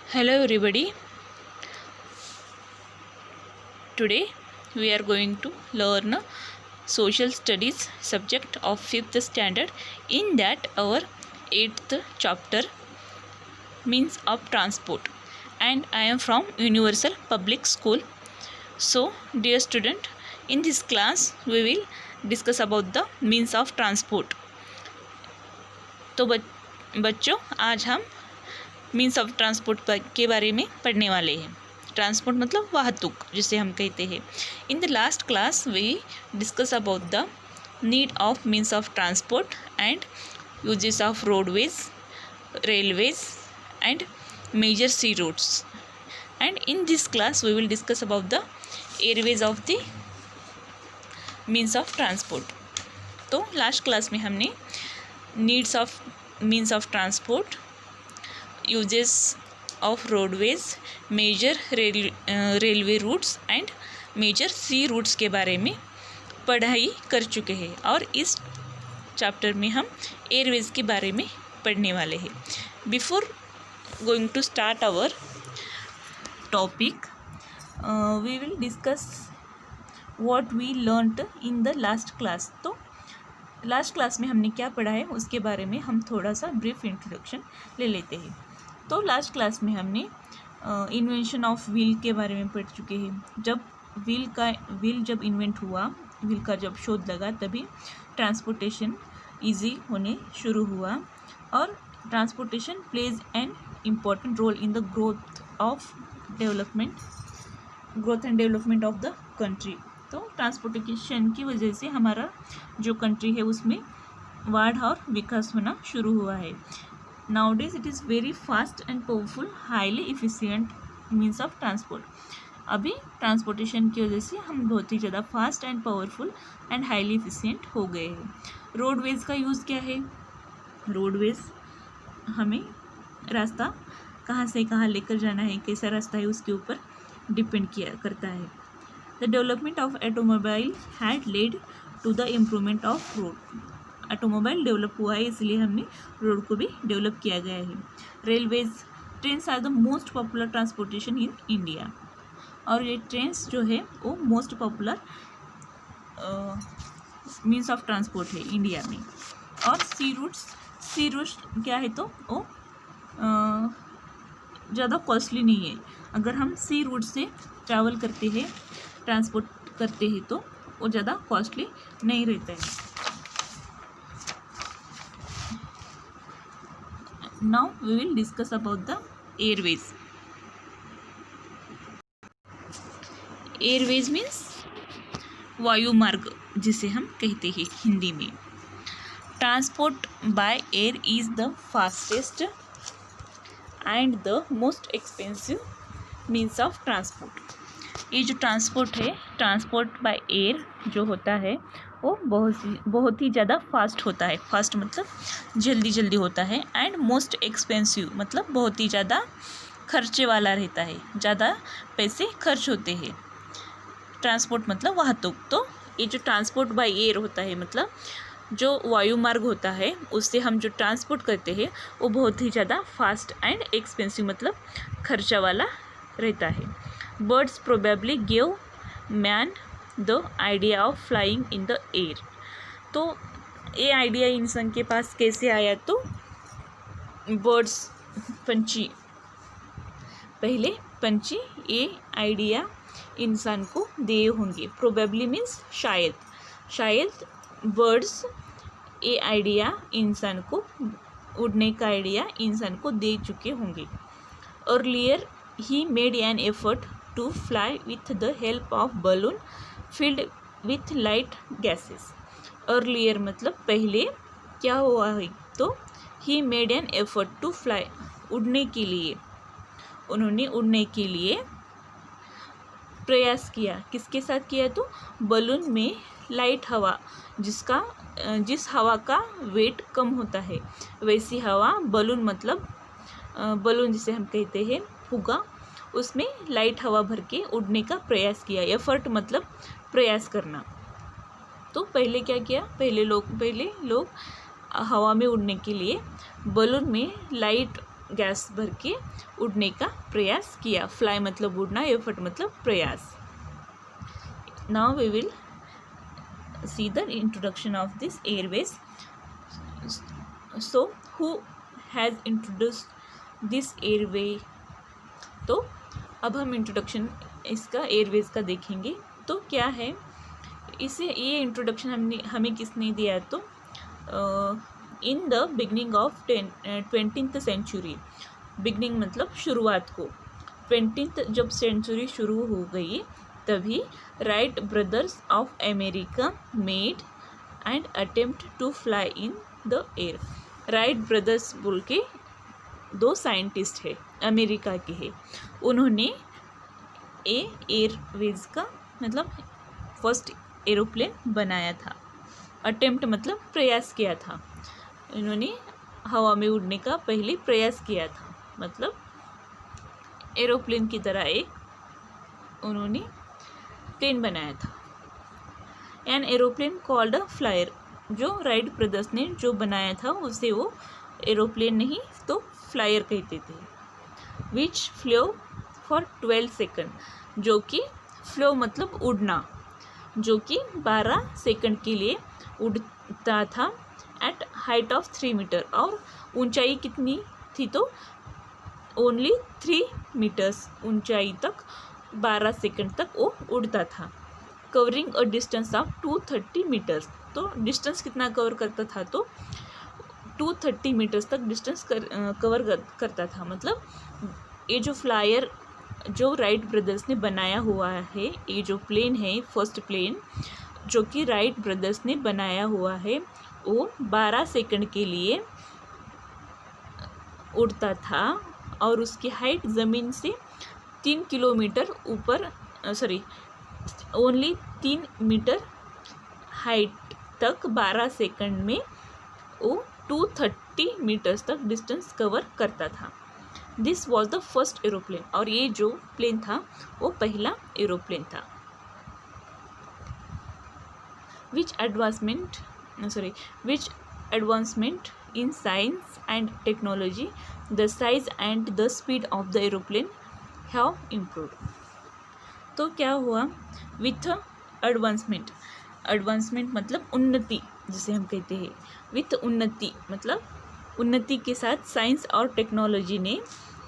Hello everybody. Today we are going to learn social studies subject of 5th standard. In that our 8th chapter means of transport, and I am from Universal Public School. So dear student, in this class we will discuss about the means of transport. तो बच्चों आज हम means of transport के बारे में पढ़ने वाले हैं। ट्रांसपोर्ट मतलब वाहतुक जिसे हम कहते हैं। In the last class we discuss about the need of means of transport and uses of roadways, railways and major sea routes, and in this class we will discuss about the airways of the means of transport. तो last class में हमने needs of means of transport, uses of roadways, major railway routes and major sea routes के बारे में पढ़ाई कर चुके हैं, और इस चैप्टर में हम एयरवेज के बारे में पढ़ने वाले हैं। Before going to start our topic we will discuss what we learned in the last class. तो लास्ट क्लास में हमने क्या पढ़ा है उसके बारे में हम थोड़ा सा ब्रीफ इंट्रोडक्शन ले लेते हैं। तो लास्ट क्लास में हमने इन्वेंशन ऑफ व्हील के बारे में पढ़ चुके हैं। जब व्हील जब इन्वेंट हुआ, व्हील का जब शोध लगा, तभी ट्रांसपोर्टेशन इजी होने शुरू हुआ, और transportation plays an important role in the growth and development of the country. तो ट्रांसपोर्टेशन की वजह से हमारा जो कंट्री है उसमें वाढ़ और विकास होना शुरू हुआ है। Nowadays it is very fast and powerful, highly efficient means of transport. अभी ट्रांसपोर्टेशन की वजह से हम बहुत ही ज़्यादा fast and powerful and highly efficient हो गए हैं। रोडवेज का यूज़ क्या है? रोडवेज हमें रास्ता कहाँ से कहाँ लेकर जाना है, कैसा रास्ता है, उसके ऊपर डिपेंड करता है। The development of automobile had led to the improvement of road. Automobile develop हुआ है, इसलिए हमने रोड को भी डेवलप किया गया है। Railways, trains are the most popular transportation in India, और ये ट्रेन्स जो है वो most popular means of transport है इंडिया में। और सी रूट्स क्या है, तो वो ज़्यादा कॉस्टली नहीं है। अगर हम सी रूट से ट्रैवल करते हैं, ट्रांसपोर्ट करते हैं, तो वो ज़्यादा कॉस्टली नहीं रहता है। Now we will discuss about the airways. Airways means वायु मार्ग जिसे हम कहते हैं हिंदी में। Transport by air is the fastest and the most expensive means of transport. ये जो ट्रांसपोर्ट है, ट्रांसपोर्ट बाय एयर जो होता है वो बहुत ही ज़्यादा फास्ट होता है। फास्ट मतलब जल्दी होता है, एंड मोस्ट एक्सपेंसिव मतलब बहुत ही ज़्यादा खर्चे वाला रहता है, ज़्यादा पैसे खर्च होते हैं। ट्रांसपोर्ट मतलब वाहतुक। तो ये जो ट्रांसपोर्ट बाय एयर होता है, मतलब जो वायु मार्ग होता है उससे हम जो ट्रांसपोर्ट करते हैं वो बहुत ही ज़्यादा फास्ट एंड एक्सपेंसिव मतलब खर्चा वाला रहता है। Birds probably give man the idea of flying in the air. तो ये आइडिया इंसान के पास कैसे आया? तो बर्ड्स, पंछी, पहले पंछी ये आइडिया इंसान को दिए होंगे। प्रोबेबली मीन्स शायद बर्ड्स ये आइडिया इंसान को, उड़ने का आइडिया इंसान को दे चुके होंगे। अर्लियर ही made an effort to fly with the help of balloon filled with light gases। Earlier मतलब पहले क्या हुआ है, तो he made an effort to fly, उड़ने के लिए, उन्होंने उड़ने के लिए प्रयास किया। किसके साथ किया? तो बलून में लाइट हवा, जिस हवा का वेट कम होता है वैसी हवा, बलून मतलब बलून जिसे हम कहते हैं फुग्गा, उसमें लाइट हवा भर के उड़ने का प्रयास किया। एफर्ट मतलब प्रयास करना। तो पहले क्या किया? पहले लोग हवा में उड़ने के लिए बलून में लाइट गैस भर के उड़ने का प्रयास किया। फ्लाई मतलब उड़ना, एफर्ट मतलब प्रयास। Now we will see the introduction of this airways. So who has introduced this airway. तो अब हम इंट्रोडक्शन इसका एयरवेज का देखेंगे। तो क्या है इसे, ये इंट्रोडक्शन हमें किसने दिया? तो in the beginning of 20th century. Beginning मतलब शुरुआत को। 20th जब सेंचुरी शुरू हो गई तभी Wright brothers of America made and attempt to fly in the air. Wright brothers बोल के दो साइंटिस्ट है, अमेरिका के हैं। उन्होंने एयरवेज का मतलब फर्स्ट एरोप्लेन बनाया था। अटेम्प्ट मतलब प्रयास किया था। इन्होंने हवा में उड़ने का पहले प्रयास किया था, मतलब एरोप्लेन की तरह एक उन्होंने प्लेन बनाया था। N aeroplane called a flyer. जो राइट ब्रदर्स ने जो बनाया था उसे वो एरोप्लेन नहीं तो फ्लायर कहते थे। विच फ्लो फॉर 12 सेकंड। जो कि फ्लो मतलब उड़ना, जो कि 12 सेकंड के लिए उड़ता था। At height of 3 metre. और ऊंचाई कितनी थी? तो ओनली 3 मीटर्स ऊंचाई तक 12 सेकंड तक वो उड़ता था। Covering a distance of 230 metres. तो डिस्टेंस कितना कवर करता था? तो 230 मीटर्स तक डिस्टेंस कवर करता था। मतलब ये जो फ्लायर जो राइट ब्रदर्स ने बनाया हुआ है, ये जो प्लेन है, फर्स्ट प्लेन जो कि राइट ब्रदर्स ने बनाया हुआ है, वो 12 सेकंड के लिए उड़ता था और उसकी हाइट ज़मीन से 3 किलोमीटर ऊपर, ओनली 3 मीटर हाइट तक 12 सेकंड में वो 230 मीटर्स तक डिस्टेंस कवर करता था। This was the first aeroplane. और ये जो प्लेन था वो पहला एरोप्लेन था। Which advancement in science and technology the size and the speed of the aeroplane have improved. तो क्या हुआ? With advancement. एडवांसमेंट मतलब उन्नति जिसे हम कहते हैं। विथ उन्नति मतलब उन्नति के साथ साइंस और टेक्नोलॉजी ने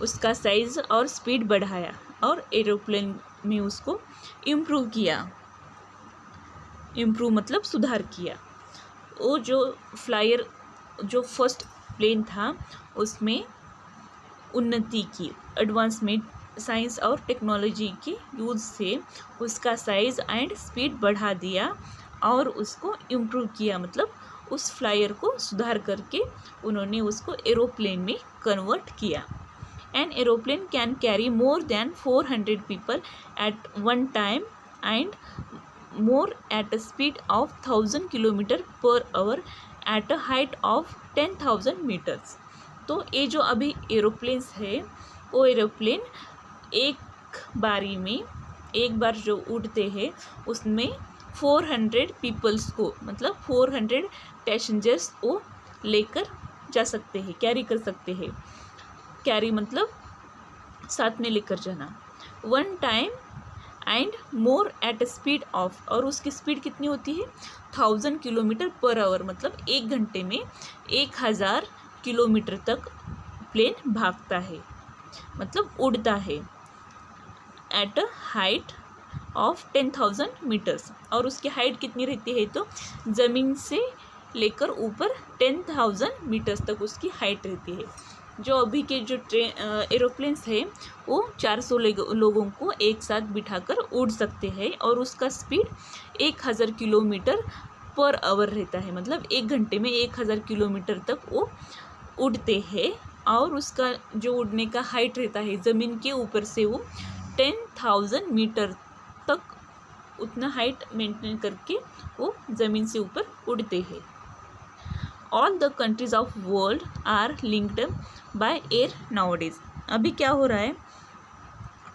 उसका साइज और स्पीड बढ़ाया और एरोप्लेन में उसको इम्प्रूव किया। इम्प्रूव मतलब सुधार किया। वो जो फ्लायर जो फर्स्ट प्लेन था उसमें उन्नति की, एडवांसमेंट साइंस और टेक्नोलॉजी के यूज़ से उसका साइज़ एंड स्पीड बढ़ा दिया और उसको इम्प्रूव किया। मतलब उस फ्लायर को सुधार करके उन्होंने उसको एरोप्लेन में कन्वर्ट किया। An aeroplane can carry more than 400 people at one time and more at a speed of 1000 kilometre per hour at a height of 10,000 metres. तो ये जो अभी एरोप्लेन्स है वो एरोप्लेन एक बारी में एक बार जो उड़ते हैं उसमें 400 पीपल्स को मतलब 400 पैसेंजर्स को लेकर जा सकते हैं, कैरी कर सकते हैं। कैरी मतलब साथ में लेकर जाना। One time and more at speed of. और उसकी स्पीड कितनी होती है? 1000 किलोमीटर पर आवर। मतलब एक घंटे में 1000 किलोमीटर तक प्लेन भागता है, मतलब उड़ता है। At a height of 10,000 metres. और उसकी हाइट कितनी रहती है? तो ज़मीन से लेकर ऊपर 10,000 मीटर्स तक उसकी हाइट रहती है। जो अभी के जो एरोप्लेन्स है वो 400 लोगों को एक साथ बिठाकर उड़ सकते हैं और उसका स्पीड 1000 किलोमीटर पर आवर रहता है। मतलब एक घंटे में 1000 किलोमीटर तक वो उड़ते हैं और उसका जो उड़ने का हाइट रहता है ज़मीन के ऊपर से वो 10,000 मीटर तक उतना हाइट मेंटेन करके वो ज़मीन से ऊपर उड़ते हैं। All the countries of world are linked by air nowadays. अभी क्या हो रहा है?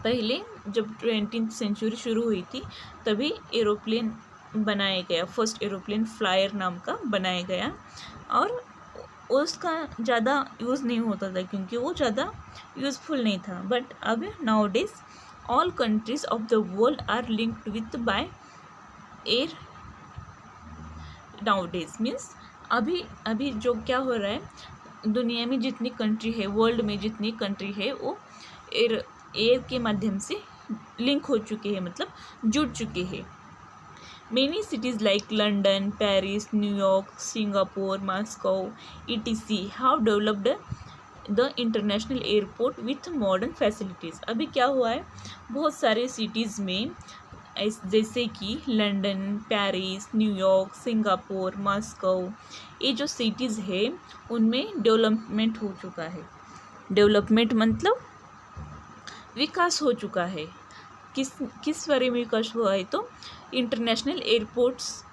पहले जब 20th सेंचुरी शुरू हुई थी तभी एरोप्लेन बनाया गया, फर्स्ट एरोप्लेन फ्लायर नाम का बनाया गया और उसका ज़्यादा यूज़ नहीं होता था क्योंकि वो ज़्यादा यूज़फुल नहीं था। बट अब nowadays all countries of the world are linked with by air nowadays means अभी अभी जो क्या हो रहा है, दुनिया में जितनी कंट्री है, वर्ल्ड में जितनी कंट्री है वो एयर के माध्यम से लिंक हो चुके हैं, मतलब जुड़ चुके हैं। Many cities like London, Paris, New York, Singapore, Moscow etc have developed the international airport with modern facilities. अभी क्या हुआ है, बहुत सारे सिटीज़ में जैसे कि London, Paris, New York, Singapore, Moscow, ये जो सिटीज़ है उनमें डेवलपमेंट हो चुका है। डेवलपमेंट मतलब विकास हो चुका है। किस बारे में विकास हुआ है, तो इंटरनेशनल एयरपोर्ट्स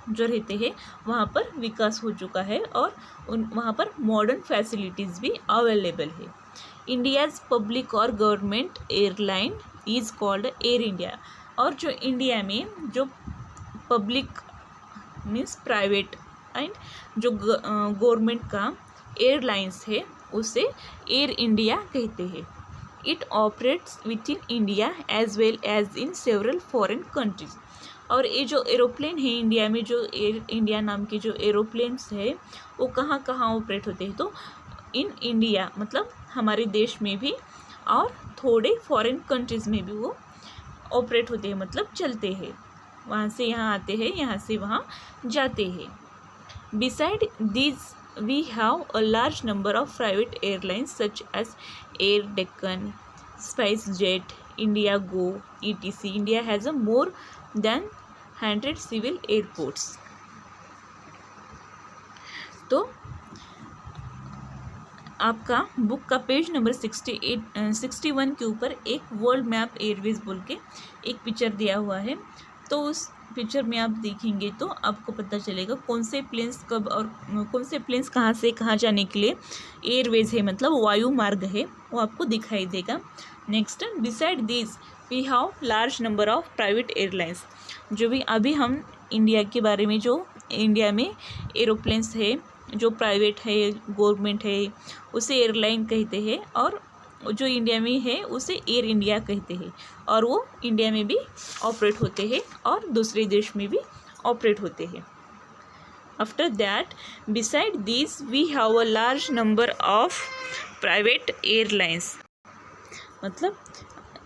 जो रहते हैं वहाँ पर विकास हो चुका है और वहाँ पर मॉडर्न फैसिलिटीज़ भी अवेलेबल है। इंडियाज़ पब्लिक और government airline is called Air India. और जो इंडिया में जो पब्लिक मीन्स प्राइवेट एंड जो गवर्नमेंट का एयरलाइंस है उसे एयर इंडिया कहते हैं। It operates within India as well as in several foreign countries. और ये जो एरोप्लेन है इंडिया में, जो एयर इंडिया नाम के जो एरोप्लेन्स है वो कहाँ कहाँ ऑपरेट होते हैं, तो इन इंडिया मतलब हमारे देश में भी और थोड़े फॉरेन कंट्रीज़ में भी वो ऑपरेट होते हैं, मतलब चलते हैं। वहाँ से यहाँ आते हैं, यहाँ से वहाँ जाते हैं। Beside these we have a large number of private airlines such as Air Deccan, SpiceJet, IndiGo, etc. India has a more than 100 civil airports. तो आपका बुक का पेज नंबर 61 के ऊपर एक वर्ल्ड मैप एयरवेज बोल के एक पिक्चर दिया हुआ है। तो उस पिक्चर में आप देखेंगे तो आपको पता चलेगा कौन से प्लेन्स कब और कौन से प्लेन्स कहाँ से कहाँ जाने के लिए एयरवेज है, मतलब वायु मार्ग है, वो आपको दिखाई देगा। Next, beside this we have large number of private airlines. जो भी अभी हम इंडिया के बारे में, जो इंडिया में एरोप्लेन्स है जो प्राइवेट है, गवर्नमेंट है, उसे एयरलाइन कहते हैं, और जो इंडिया में है उसे एयर इंडिया कहते हैं, और वो इंडिया में भी ऑपरेट होते हैं और दूसरे देश में भी ऑपरेट होते हैं। After that, beside this we have a large number of private airlines. मतलब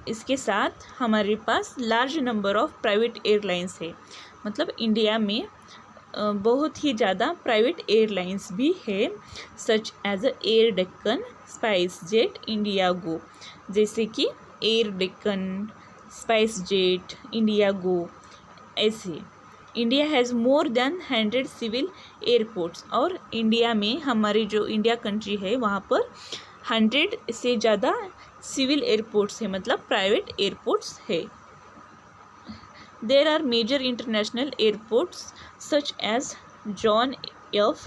इसके साथ हमारे पास large number of private airlines है, मतलब इंडिया में बहुत ही ज़्यादा प्राइवेट एयरलाइंस भी है, such as air Deccan, SpiceJet, IndiGo. जैसे कि एयर डेक्कन, स्पाइसजेट, इंडियागो, ऐसे। India has more than 100 civil airports. और इंडिया में, हमारी जो इंडिया कंट्री है वहाँ पर 100 से ज़्यादा सिविल एयरपोर्ट्स है, मतलब प्राइवेट एयरपोर्ट्स है। There are major international airports such as John F.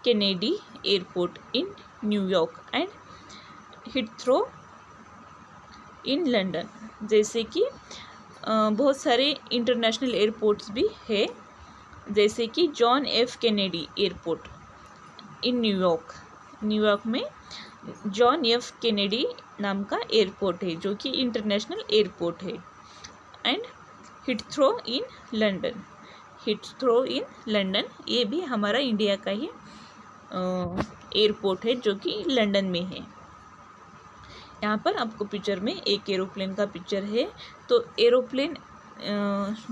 Kennedy Airport in New York and Heathrow in London। जैसे कि बहुत सारे इंटरनेशनल एयरपोर्ट्स भी है, जैसे कि John F Kennedy airport in New York में जॉन एफ कैनेडी नाम का एयरपोर्ट है जो कि इंटरनेशनल एयरपोर्ट है। एंड हिथ्रो इन लंदन, ये भी हमारा इंडिया का ही एयरपोर्ट है जो कि लंदन में है। यहाँ पर आपको पिक्चर में एक एरोप्लेन का पिक्चर है। तो एरोप्लेन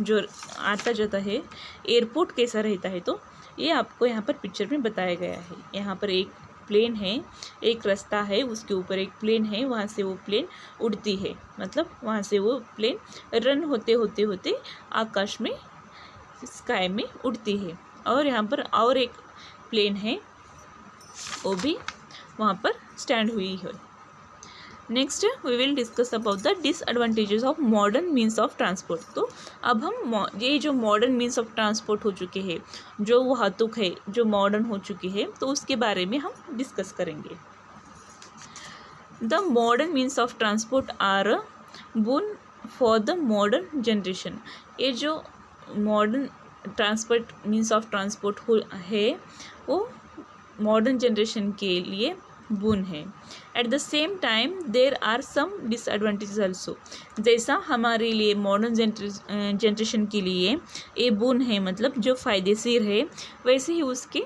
जो आता जाता है, एयरपोर्ट कैसा रहता है, तो ये आपको यहाँ पर पिक्चर में बताया गया है। यहाँ पर एक प्लेन है, एक रास्ता है, उसके ऊपर एक प्लेन है, वहाँ से वो प्लेन उड़ती है, मतलब वहाँ से वो प्लेन रन होते होते होते आकाश में, स्काई में उड़ती है। और यहाँ पर और एक प्लेन है, वो भी वहाँ पर स्टैंड हुई है। Next we will discuss about the disadvantages of modern means of transport. तो अब हम ये जो मॉडर्न मीन्स ऑफ ट्रांसपोर्ट हो चुके हैं, जो वाहतुक है जो मॉडर्न हो चुकी है, तो उसके बारे में हम डिस्कस करेंगे। The modern means of transport are boon for the modern generation. ये जो modern transport means of transport है वो मॉडर्न जनरेशन के लिए बोन है। At the same time there are some disadvantages also. जैसा हमारे लिए मॉडर्न जनरेशन के लिए ये बोन है, मतलब जो फ़ायदेशीर है, वैसे ही उसके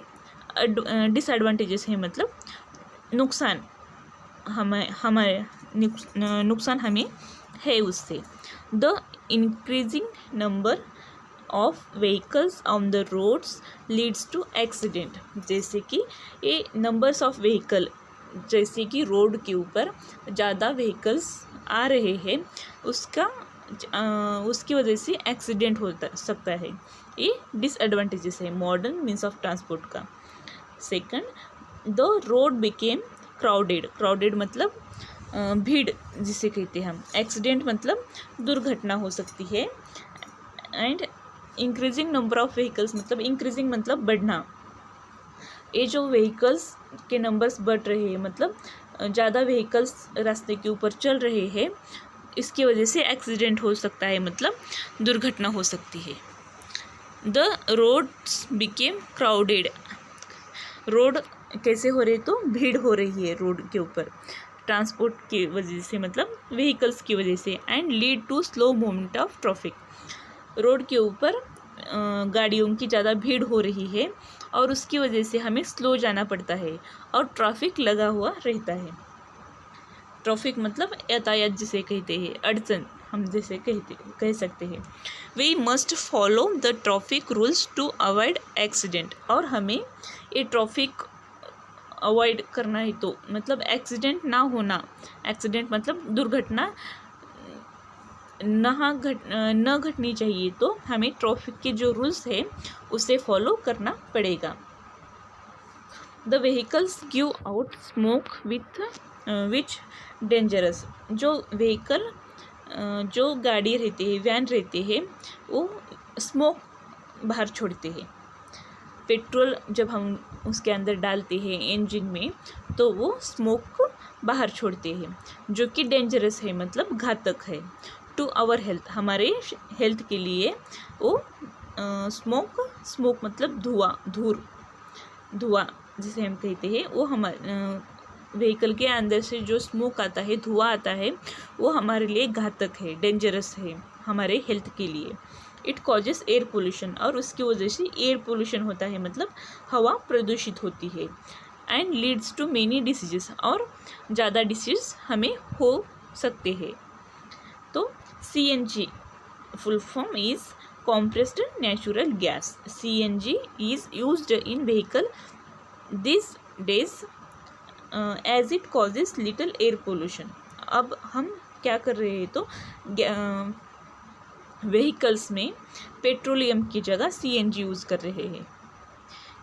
डिसएडवांटेजेस हैं, मतलब नुकसान हमारे नुकसान हमें है उससे। The increasing number of vehicles on the roads leads to accident. जैसे कि ये नंबर्स ऑफ व्हीकल, जैसे कि रोड के ऊपर ज़्यादा व्हीकल्स आ रहे हैं, उसकी वजह से एक्सीडेंट हो सकता है। ये डिसएडवांटेजेस है मॉडर्न मीन्स ऑफ ट्रांसपोर्ट का। Second, the road became crowded मतलब भीड़ जिसे कहते हैं हम। एक्सीडेंट मतलब दुर्घटना हो सकती है। And increasing number of vehicles मतलब इंक्रीजिंग मतलब बढ़ना। ये जो व्हीकल्स के नंबर्स बढ़ रहे हैं, मतलब ज़्यादा व्हीकल्स रास्ते के ऊपर चल रहे हैं, इसकी वजह से एक्सीडेंट हो सकता है, मतलब दुर्घटना हो सकती है। The roads became crowded. Road कैसे हो रही, तो भीड़ हो रही है रोड के ऊपर ट्रांसपोर्ट की वजह से, मतलब व्हीकल्स की वजह से। And lead to slow movement of traffic. Road के ऊपर गाड़ियों की ज़्यादा भीड़ हो रही है और उसकी वजह से हमें स्लो जाना पड़ता है और ट्रैफिक लगा हुआ रहता है। ट्रैफिक मतलब यातायात जिसे कहते हैं, अड़चन हम जैसे कह सकते हैं। We must follow the traffic rules to avoid accident. और हमें ये ट्रैफिक अवॉइड करना है, तो मतलब एक्सीडेंट ना होना। एक्सीडेंट मतलब दुर्घटना न घटनी चाहिए, तो हमें ट्रैफिक के जो रूल्स है उसे फॉलो करना पड़ेगा। The vehicles give out smoke which dangerous. जो व्हीकल जो गाड़ी रहते हैं, वैन रहते हैं, वो स्मोक बाहर छोड़ते हैं। पेट्रोल जब हम उसके अंदर डालते हैं इंजन में, तो वो स्मोक बाहर छोड़ते हैं, जो कि डेंजरस है, मतलब घातक है। टू आवर हेल्थ, हमारे हेल्थ के लिए वो स्मोक मतलब धुआं जिसे हम कहते हैं, वो हमारे व्हीकल के अंदर से जो स्मोक आता है, धुआं आता है, वो हमारे लिए घातक है, डेंजरस है हमारे हेल्थ के लिए। इट कॉजेस एयर पोल्यूशन, और उसकी वजह से एयर पोल्यूशन होता है, मतलब हवा प्रदूषित होती है। And leads to many diseases, और ज़्यादा डिसीज हमें हो सकते हैं। तो CNG full form is compressed natural gas. CNG is used in vehicle these days as it causes little air pollution. अब हम क्या कर रहे हैं, तो व्हीकल्स में पेट्रोलियम की जगह CNG यूज़ कर रहे हैं।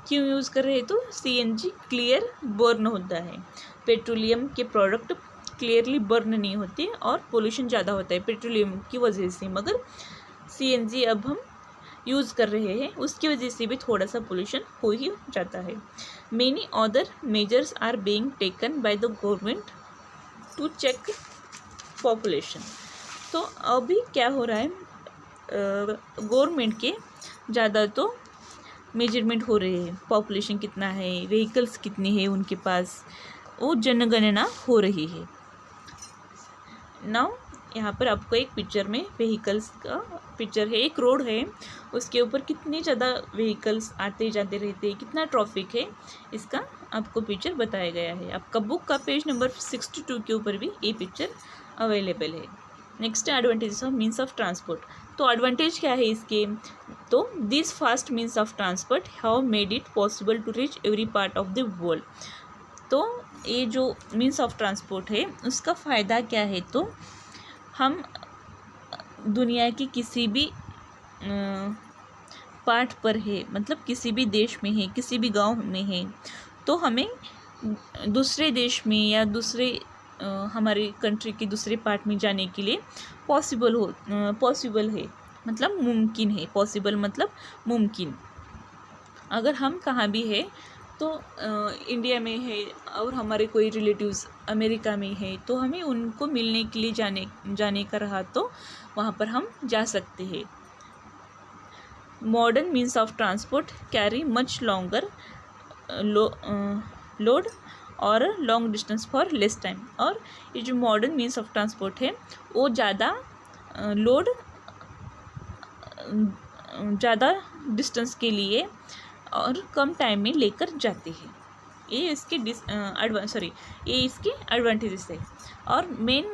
क्यों यूज़ कर रहे हैं, तो CNG क्लियर बर्न होता है। पेट्रोलियम के प्रोडक्ट क्लियरली बर्न नहीं होते और पोल्यूशन ज़्यादा होता है पेट्रोलियम की वजह से, मगर CNG अब हम यूज़ कर रहे हैं, उसकी वजह से भी थोड़ा सा पोल्यूशन हो ही जाता है। Many other measures are being taken by the government to check population. तो अभी क्या हो रहा है, गवर्नमेंट के ज़्यादा तो मेजरमेंट हो रहे हैं, पॉपुलेशन कितना है, व्हीकल्स कितने हैं उनके पास, वो जनगणना हो रही है। नाउ यहाँ पर आपको एक पिक्चर में व्हीकल्स का पिक्चर है। एक रोड है, उसके ऊपर कितने ज़्यादा व्हीकल्स आते जाते रहते हैं, कितना ट्रैफिक है, इसका आपको पिक्चर बताया गया है। आपका बुक का पेज नंबर 62 के ऊपर भी ये पिक्चर अवेलेबल है। Next advantages of means of transport. तो एडवांटेज क्या है इसके, तो this fast means of transport have made it possible to reach every part of the world. तो ये जो मीन्स ऑफ ट्रांसपोर्ट है, उसका फ़ायदा क्या है, तो हम दुनिया की किसी भी पार्ट पर है, मतलब किसी भी देश में है, किसी भी गांव में है, तो हमें दूसरे देश में या दूसरे हमारी कंट्री के दूसरे पार्ट में जाने के लिए पॉसिबल है, मतलब मुमकिन है। पॉसिबल मतलब मुमकिन। अगर हम कहाँ भी है, तो इंडिया में है और हमारे कोई रिलेटिव्स अमेरिका में है, तो हमें उनको मिलने के लिए जाने का रहा, तो वहाँ पर हम जा सकते हैं। Modern means of transport carry much longer load और long distance for less time. और ये जो मॉडर्न मीन्स ऑफ ट्रांसपोर्ट है वो ज़्यादा लोड ज़्यादा डिस्टेंस के लिए और कम टाइम में लेकर जाते हैं। ये इसके ये इसके एडवांटेजेस है। और main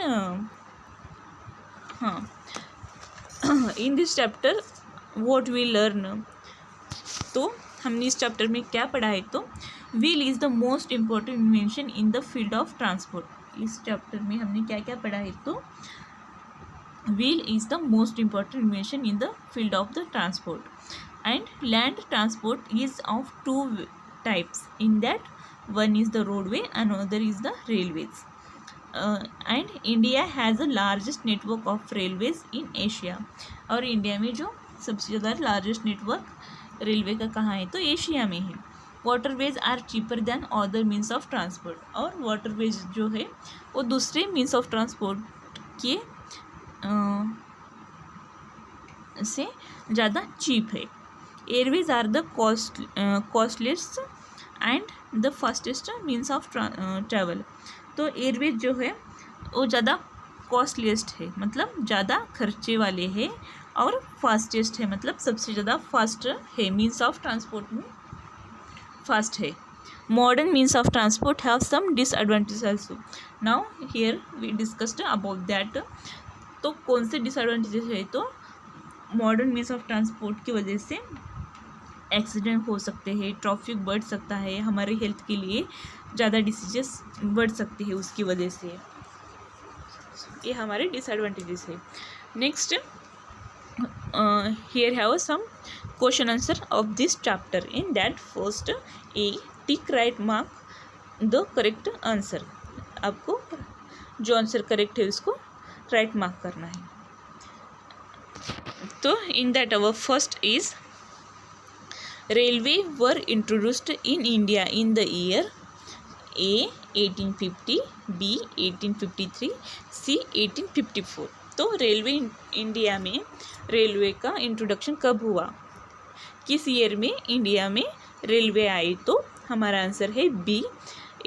in this chapter what we learn, तो हमने इस चैप्टर में क्या पढ़ा है, तो wheel is the most important invention in the field of transport. इस चैप्टर में हमने क्या क्या पढ़ा है, तो wheel is the most important invention in the field of the transport, and land transport is of two types, in that one is the roadway, another is the railways, and India has the largest network of railways in Asia। और India में जो सबसे ज़्यादा largest network railway का कहाँ है, तो Asia में है। Waterways are cheaper than other means of transport, और वाटरवेज जो है वो दूसरे मीन्स ऑफ ट्रांसपोर्ट के से ज़्यादा चीप है। Airways are the costliest and the fastest means of travel. तो एयरवेज जो है वो ज़्यादा कॉस्टलीस्ट है, मतलब ज़्यादा खर्चे वाले है, और फास्टेस्ट है, मतलब सबसे ज़्यादा फास्ट है, मीन्स ऑफ ट्रांसपोर्ट में फास्ट है। Modern means of transport have some disadvantage also. Now here we discussed about that. तो कौन से डिसएडवांटेजेस है, तो मॉडर्न मीन्स ऑफ ट्रांसपोर्ट की वजह से एक्सीडेंट हो सकते हैं, ट्रैफिक बढ़ सकता है, हमारे हेल्थ के लिए ज़्यादा डिसीजेस बढ़ सकती है उसकी वजह से। ये हमारे डिसएडवांटेजेस है। Next here have some question answer of this chapter. In that first a tick right mark the correct answer. आपको जो आंसर करेक्ट है उसको राइट मार्क करना है। तो in that our first is railway were introduced in India in the year A 1850, B 1853, C 1854। तो railway India में railway का इंट्रोडक्शन कब हुआ, किस ईयर में इंडिया में रेलवे आई, तो हमारा आंसर है बी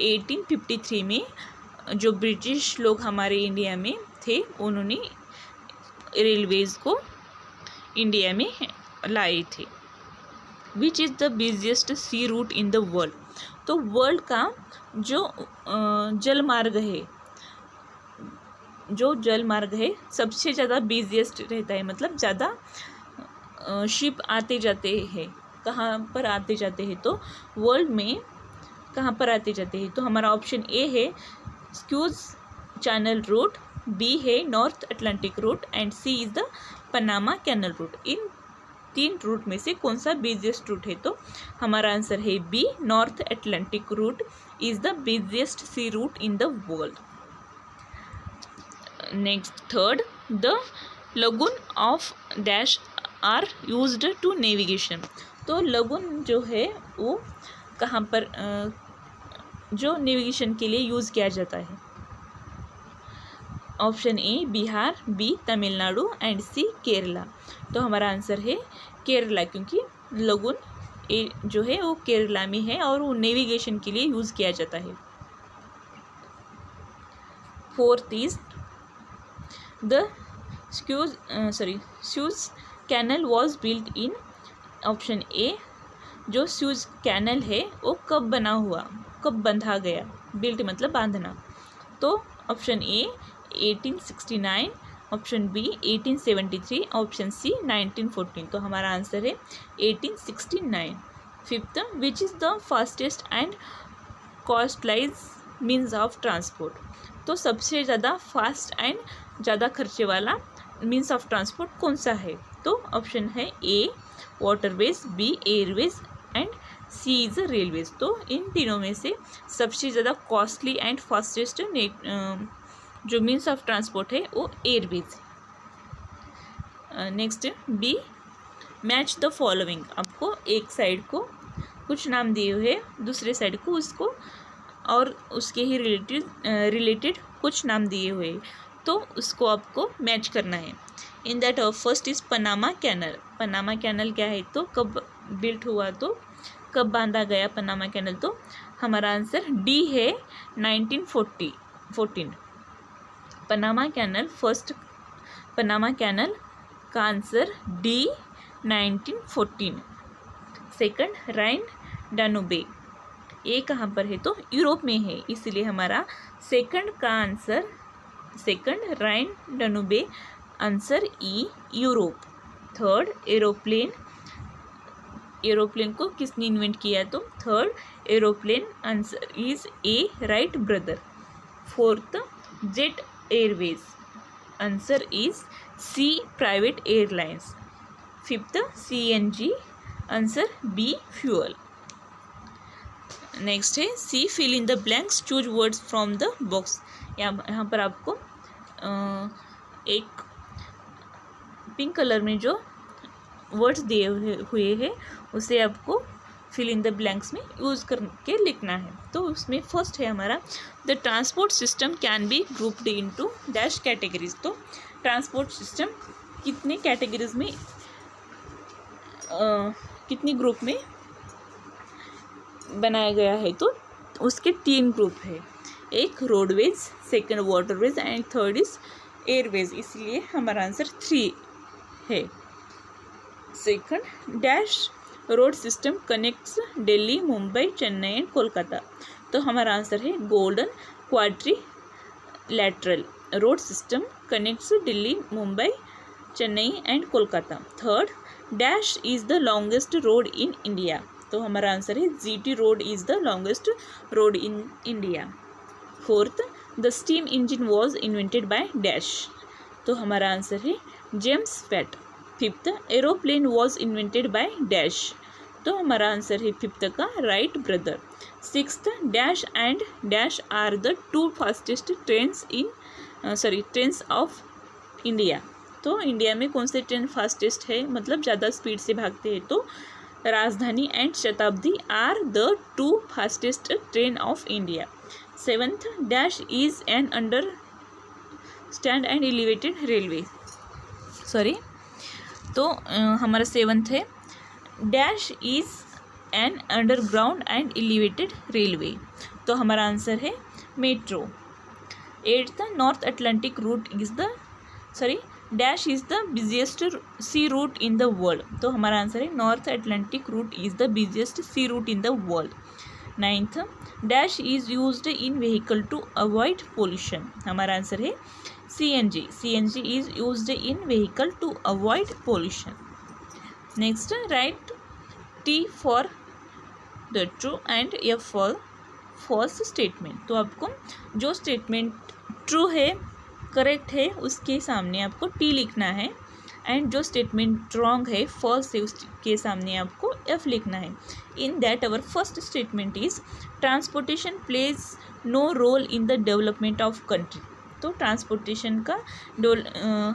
1853 में। जो ब्रिटिश लोग हमारे इंडिया में थे उन्होंने रेलवेज़ को इंडिया में लाए थे। Which is the busiest sea route in the world. तो वर्ल्ड का जो जल मार्ग है, जो जल मार्ग है सबसे ज़्यादा बिजिएस्ट रहता है, मतलब ज़्यादा शिप आते जाते हैं। कहाँ पर आते जाते हैं, तो वर्ल्ड में कहाँ पर आते जाते हैं, तो हमारा ऑप्शन ए है स्यूज चैनल रूट, बी है north Atlantic route, and C is the Panama canal route. इन 3 रूट में से कौन सा बिजिएस्ट रूट है, तो हमारा आंसर है b north Atlantic route is the busiest sea route in the world. Next third, the lagoon of dash are used to navigation. तो लगून जो है वो कहाँ पर जो नेविगेशन के लिए यूज़ किया जाता है। Option A Bihar, B Tamil Nadu, and C Kerala. तो हमारा आंसर है केरला, क्योंकि लगून ए जो है वो केरला में है और वो नेविगेशन के लिए यूज़ किया जाता है। Fourth is the Suez canal was built in. Option a जो स्यूज कैनल है वो कब बना हुआ, कब बंधा गया, बिल्ट मतलब बांधना। तो option A 1869, option B 1873, option C 1914। तो हमारा आंसर है 1869। Fifth, which is the fastest and costliest means of transport. तो सबसे ज़्यादा फास्ट एंड ज़्यादा खर्चे वाला मीन्स ऑफ ट्रांसपोर्ट कौन सा है, तो ऑप्शन है A waterways, B airways, and C is railways. तो इन तीनों में से सबसे ज़्यादा कॉस्टली एंड फास्टेस्ट जो मीन्स ऑफ ट्रांसपोर्ट है वो airways. Next B match the following. आपको एक साइड को कुछ नाम दिए हुए, दूसरे साइड को उसको और उसके ही रिलेटेड कुछ नाम दिए हुए, तो उसको आपको मैच करना है। In that first is Panama canal. Panama canal क्या है, तो कब बिल्ट हुआ, तो कब बांधा गया पनामा कैनल? तो हमारा आंसर डी है 1914। Panama canal, first Panama canal का answer d 1914। Second Rhine Danube, ये कहाँ पर है? तो यूरोप में है, इसलिए हमारा सेकंड का answer, second Rhine Danube, answer E Europe. Third aeroplane को किसने इन्वेंट किया? तो third aeroplane, answer is A Wright brother. Fourth jet airways, answer is C private airlines. Fifth CNG, answer B fuel. Next है C fill in the blanks, choose words from the box. यहाँ पर आपको एक pink colour में जो words दिए हुए हैं उसे आपको फिल इन द ब्लैंक्स में यूज़ करके लिखना है। तो उसमें फर्स्ट है हमारा the transport system can be grouped into dash categories. तो ट्रांसपोर्ट सिस्टम कितने कैटेगरीज में, कितने ग्रुप में बनाया गया है? तो उसके 3 ग्रुप है, एक roadways, second waterways and third is Airways, इसलिए हमारा आंसर 3 है। Second dash road system connects Delhi, Mumbai, Chennai and Kolkata. तो हमारा आंसर है golden quadrilateral road system connects Delhi, Mumbai, Chennai and Kolkata. Third dash is the longest road in India. तो हमारा आंसर है GT road is the longest road in India. Fourth the steam engine was invented by dash. तो हमारा answer है James Watt. Fifth aeroplane was invented by dash. तो हमारा answer है fifth का Wright brother. Sixth dash and dash are the 2 fastest trains of India. तो India में कौन से ट्रेन फास्टेस्ट है, मतलब ज़्यादा स्पीड से भागते हैं? तो Rajdhani and Shatabdi are the 2 fastest train of India. Seventh dash is an under stand and elevated railway. तो हमारा सेवंथ है dash is an underground and elevated railway. तो हमारा आंसर है metro. Eighth north Atlantic route is the dash is the busiest sea route in the world. तो हमारा answer है north Atlantic route is the busiest sea route in the world. Ninth dash is used in vehicle to avoid pollution. हमारा answer है CNG is used in vehicle to avoid pollution. Next, write T for the true and F for false statement. तो आपको जो statement true है, correct है, उसके सामने आपको T लिखना है, एंड जो स्टेटमेंट रॉन्ग है, फॉल्स है, उसके सामने आपको F लिखना है। In that our first statement is transportation plays no role in the development of country. तो ट्रांसपोर्टेशन का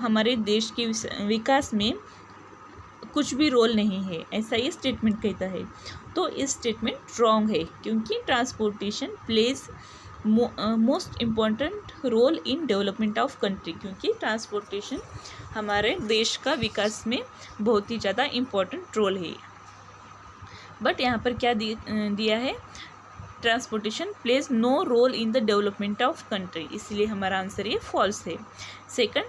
हमारे देश के विकास में कुछ भी रोल नहीं है, ऐसा ये स्टेटमेंट कहता है। तो इस स्टेटमेंट रॉन्ग है, क्योंकि transportation plays most important role in development of country, क्योंकि ट्रांसपोर्टेशन हमारे देश का विकास में बहुत ही ज़्यादा इम्पॉर्टेंट रोल है। बट यहाँ पर क्या दिया है? Transportation plays no role in the development of country, इसलिए हमारा आंसर ये फॉल्स है। Second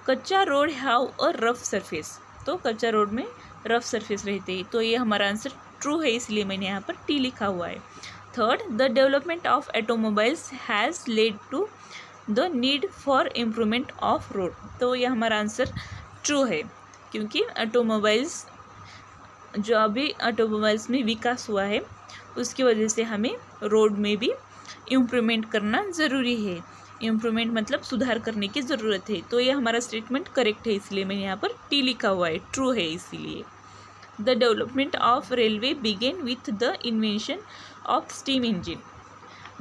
kachcha road have a rough surface. तो कच्चा रोड में रफ सरफेस रहते हैं, तो ये हमारा आंसर ट्रू है, इसलिए मैंने यहाँ पर T लिखा हुआ है। Third the development of automobiles has led to the need for improvement of road. तो ये हमारा आंसर ट्रू है, क्योंकि ऑटोमोबाइल्स, जो अभी ऑटोमोबाइल्स में विकास हुआ है, उसकी वजह से हमें रोड में भी इम्प्रूवमेंट करना ज़रूरी है। इम्प्रूवमेंट मतलब सुधार करने की ज़रूरत है। तो ये हमारा स्टेटमेंट करेक्ट है, इसलिए मैंने यहाँ पर T लिखा हुआ है, ट्रू है इसीलिए। The development of railway began with the invention of steam engine.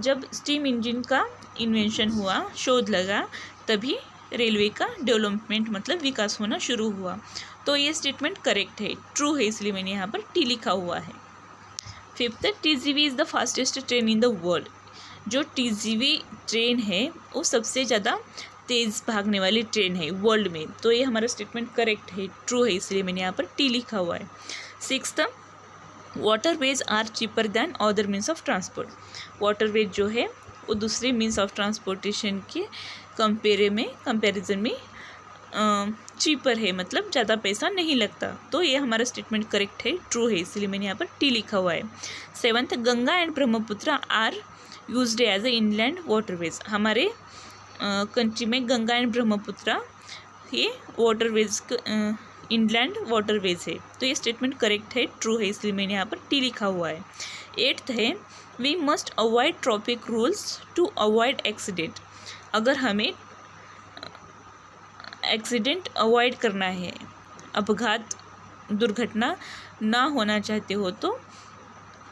जब स्टीम इंजन का इन्वेंशन हुआ, शोध लगा, तभी रेलवे का डेवलपमेंट मतलब विकास होना शुरू हुआ। तो ये स्टेटमेंट करेक्ट है, ट्रू है, इसलिए मैंने यहाँ पर T लिखा हुआ है। Fifth TGV is the fastest train in the world. जो TGV ट्रेन है वो सबसे ज़्यादा तेज़ भागने वाली ट्रेन है वर्ल्ड में। तो ये हमारा स्टेटमेंट करेक्ट है, ट्रू है, इसलिए मैंने यहाँ पर T लिखा हुआ है। Sixth waterways are cheaper than other means of transport. Waterways जो है वो दूसरे मीन्स ऑफ ट्रांसपोर्टेशन के कंपेरिजन में चीपर है, मतलब ज़्यादा पैसा नहीं लगता। तो ये हमारा स्टेटमेंट करेक्ट है, ट्रू है, इसलिए मैंने यहाँ पर टी लिखा हुआ है। 7th, Ganga and Brahmaputra are used as a inland waterways. हमारे कंट्री में गंगा एंड ब्रह्मपुत्र ये वाटरवेज इनलैंड वाटरवेज है। तो ये स्टेटमेंट करेक्ट है, ट्रू है, इसलिए मैंने यहाँ पर टी लिखा हुआ है। 8th है we must avoid traffic rules to avoid accident. अगर हमें एक्सीडेंट अवॉइड करना है, अपघात दुर्घटना ना होना चाहते हो, तो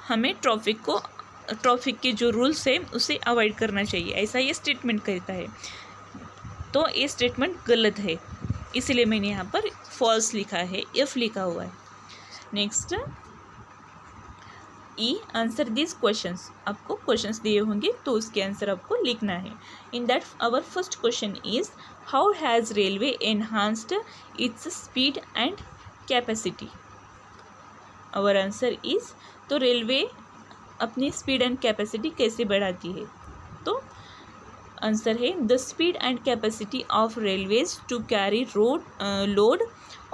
हमें ट्रैफिक के जो रूल्स है उसे अवॉइड करना चाहिए, ऐसा ये स्टेटमेंट कहता है। तो ये स्टेटमेंट गलत है, इसलिए मैंने यहाँ पर फॉल्स लिखा है, एफ लिखा हुआ है। Next E, answer this questions. आपको क्वेश्चंस दिए होंगे तो उसके आंसर आपको लिखना है। In that our first question is how has railway enhanced its speed and capacity. Our answer is, तो रेलवे अपनी स्पीड एंड कैपेसिटी कैसे बढ़ाती है। तो आंसर है the speed and capacity of railways to carry load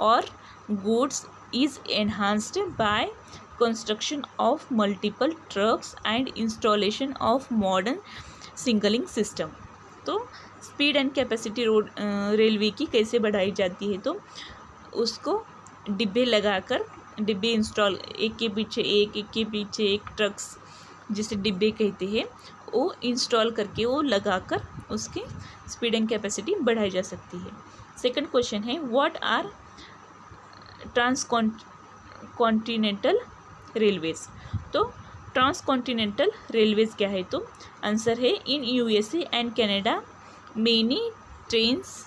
और goods is enhanced by construction of multiple trucks and installation of modern signaling system। तो speed and capacity railway की कैसे बढ़ाई जाती है, तो उसको डिब्बे लगाकर, डिब्बे इंस्टॉल एक के पीछे एक ट्रक्स जिसे डिब्बे कहते हैं, वो इंस्टॉल करके वो लगाकर उसकी स्पीड एंड कैपेसिटी बढ़ाई जा सकती है। सेकंड क्वेश्चन है व्हाट आर ट्रांसकॉन्टिनेंटल रेलवेज। तो ट्रांसकॉन्टिनेंटल रेलवेज क्या है, तो आंसर है in USA and Canada many trains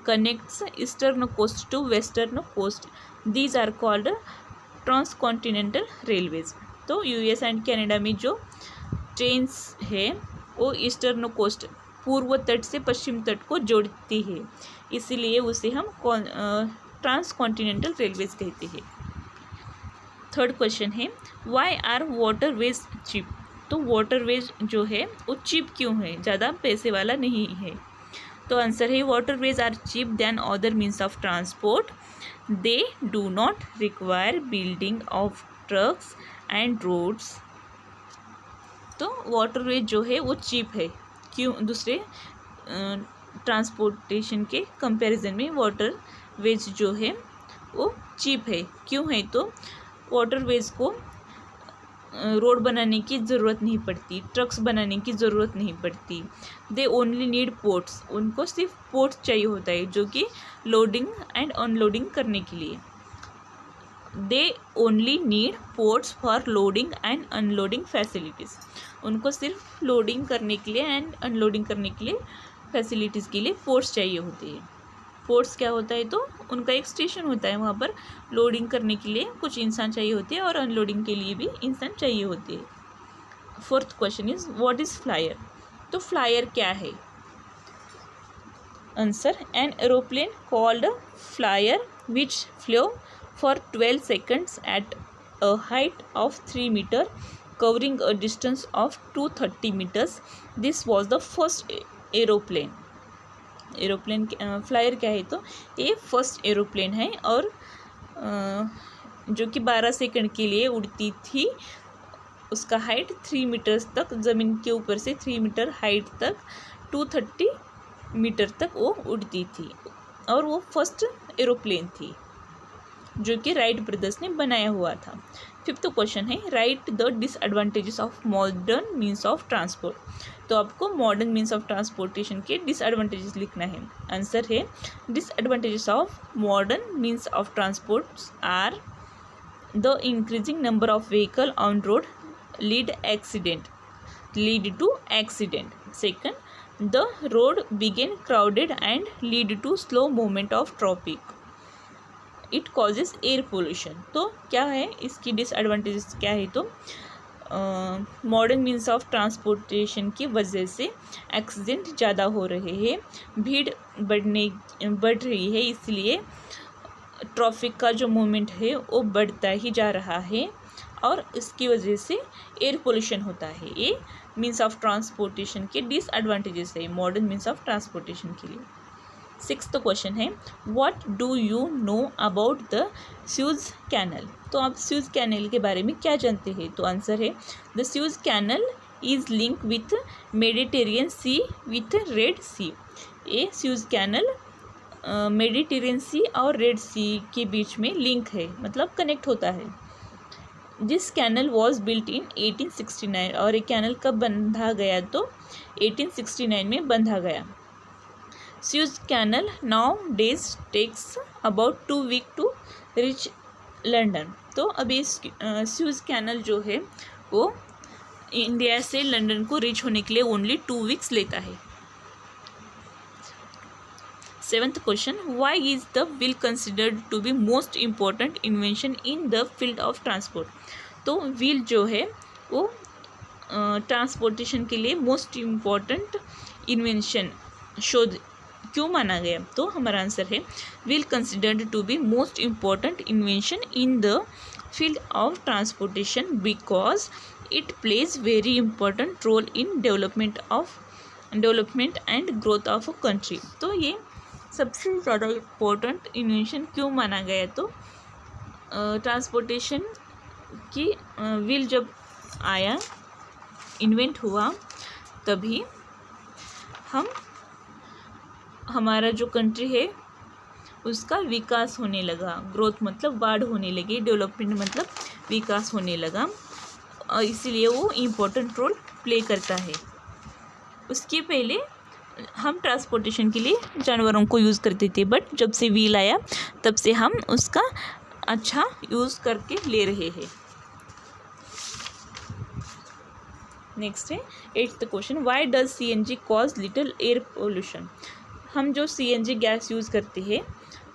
connects eastern coast to western coast, these are called transcontinental railways. तो यूएस एंड कनाडा में जो ट्रेन्स है वो ईस्टर्न कोस्ट, पूर्व तट से पश्चिम तट को जोड़ती है, इसीलिए उसे हम ट्रांसकॉन्टिनेंटल रेलवेज कहते हैं। थर्ड क्वेश्चन है वाई आर वाटरवेज चीप। तो वाटरवेज जो है वो चीप क्यों है, ज़्यादा पैसे वाला नहीं है। तो आंसर है waterways are cheap than other means of transport, they do not require building of trucks and roads. तो वाटरवेज जो है वो चीप है, क्यों, दूसरे ट्रांसपोर्टेशन के कंपैरिजन में वाटरवेज जो है वो चीप है। क्यों है, तो वाटरवेज को रोड बनाने की ज़रूरत नहीं पड़ती, ट्रक्स बनाने की ज़रूरत नहीं पड़ती। दे ओनली नीड पोर्ट्स, उनको सिर्फ पोर्ट्स चाहिए होता है जो कि लोडिंग एंड अनलोडिंग करने के लिए। They only need ports for loading and unloading facilities, उनको सिर्फ लोडिंग करने के लिए एंड अनलोडिंग करने के लिए फैसिलिटीज़ के लिए पोर्ट्स चाहिए होते हैं। पोर्ट्स क्या होता है, तो उनका एक स्टेशन होता है, वहाँ पर लोडिंग करने के लिए कुछ इंसान चाहिए होते हैं और अनलोडिंग के लिए भी इंसान चाहिए होते हैं। Fourth question is what is flyer. तो फ्लायर क्या है, answer an aeroplane called flyer which flow for 12 seconds at a height of 3 metre covering a distance of 230 meters। This was the first aeroplane. Aeroplane flyer क्या है, तो ये first aeroplane है और जो कि 12 सेकंड के लिए उड़ती थी। उसका हाइट 3 मीटर्स तक, ज़मीन के ऊपर से 3 मीटर हाइट तक 230 मीटर तक वो उड़ती थी और वो फर्स्ट एरोप्लेन थी जो कि राइट ब्रदर्स ने बनाया हुआ था। फिफ्थ क्वेश्चन है write the disadvantages of modern means of transport. तो आपको मॉडर्न मीन्स ऑफ ट्रांसपोर्टेशन के डिसएडवांटेजेस लिखना है। आंसर है disadvantages of modern means of transport are the increasing number of vehicle on road lead to accident. Second, the road began crowded and lead to slow movement of traffic. It causes air pollution. तो क्या है इसकी disadvantages क्या है, तो modern means of transportation की वजह से एक्सीडेंट ज़्यादा हो रहे हैं, भीड़ बढ़ रही है, इसलिए ट्रैफिक का जो मूवमेंट है वो बढ़ता ही जा रहा है और इसकी वजह से एयर पोल्यूशन होता है। ये मीन्स ऑफ ट्रांसपोर्टेशन के डिसएडवांटेजेस है मॉडर्न मीन्स ऑफ ट्रांसपोर्टेशन के लिए। 6th क्वेश्चन है what do you know about the Suez canal. तो आप स्यूज कैनल के बारे में क्या जानते हैं? तो आंसर है the Suez canal is link with Mediterranean sea with red sea. ये स्यूज कैनल मेडिटेरियन सी और रेड सी के बीच में लिंक है, मतलब कनेक्ट होता है। This canal was built in 1869 और ये कैनल कब बंधा गया? तो 1869 में बंधा गया। Suez canal nowadays takes about 2 week to reach London. तो अभी स्यूज कैनल जो है वो इंडिया से लंदन को रीच होने के लिए ओनली 2 वीक्स लेता है। 7th question why is the wheel considered to be most important invention in the field of transport. तो व्हील जो है वो ट्रांसपोर्टेशन के लिए मोस्ट इम्पॉर्टेंट इन्वेंशन शोध क्यों माना गया? तो हमारा आंसर है wheel considered to be most important invention in the field of transportation because it plays very important role in development and growth of a country. तो ये सबसे ज़्यादा इम्पोर्टेंट इन्वेंशन क्यों माना गया? तो ट्रांसपोर्टेशन की व्हील जब आया, इन्वेंट हुआ, तभी हमारा जो कंट्री है उसका विकास होने लगा। ग्रोथ मतलब बाढ़ होने लगी, डेवलपमेंट मतलब विकास होने लगा, और इसीलिए वो इम्पोर्टेंट रोल प्ले करता है। उसके पहले हम ट्रांसपोर्टेशन के लिए जानवरों को यूज़ करते थे, बट जब से व्हील आया तब से हम उसका अच्छा यूज़ करके ले रहे हैं। नेक्स्ट है 8th question why does CNG cause little air pollution. हम जो CNG गैस यूज़ करते हैं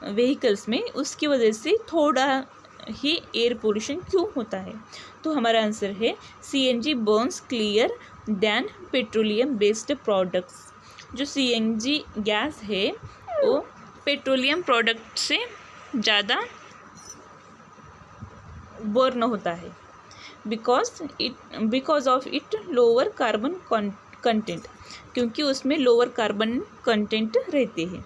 व्हीकल्स में, उसकी वजह से थोड़ा ही एयर पोल्यूशन क्यों होता है? तो हमारा आंसर है CNG burns clear than petroleum based products. जो CNG गैस है वो पेट्रोलियम प्रोडक्ट से ज़्यादा बर्न होता है because of it lower carbon content, क्योंकि उसमें लोअर कार्बन कंटेंट रहते हैं।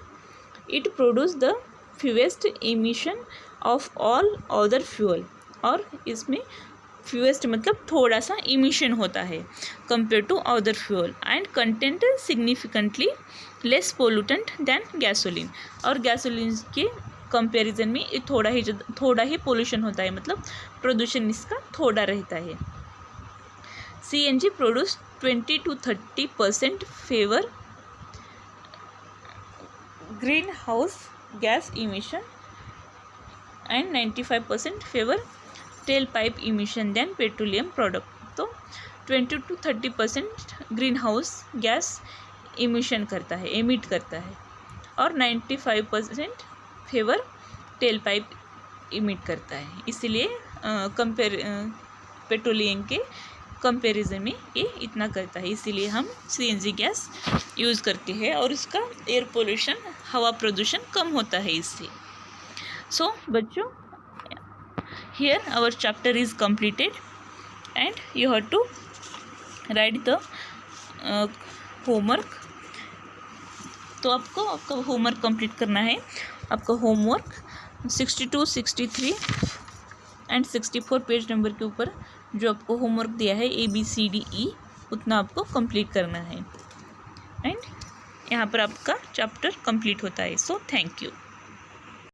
It produce the fewest emission of all other fuel, और इसमें फ्यूएस्ट मतलब थोड़ा सा इमिशन होता है compare to other fuel, and content significantly less pollutant than gasoline. और गैसोलीन के कंपैरिजन में ये थोड़ा ही पोल्यूशन होता है, मतलब प्रदूषण इसका थोड़ा रहता है। CNG produce 20 to 30% fewer greenhouse gas emission and 95% fewer tailpipe emission than petroleum product. तो 20 to 30% greenhouse gas emit करता है, और 95% फेवर टेल पाइप इमिट करता है। इसलिए पेट्रोलियम के कंपैरिजन में ये इतना करता है, इसीलिए हम CNG गैस यूज़ करते हैं, और इसका एयर पोल्यूशन, हवा प्रदूषण कम होता है इससे। सो बच्चों, here our chapter is completed and you have to write the homework। तो आपका होमवर्क कंप्लीट करना है। आपका होमवर्क 62, 63 एंड 64 पेज नंबर के ऊपर जो आपको होमवर्क दिया है ABCDE, उतना आपको कंप्लीट करना है, एंड यहाँ पर आपका चैप्टर कंप्लीट होता है। So thank you.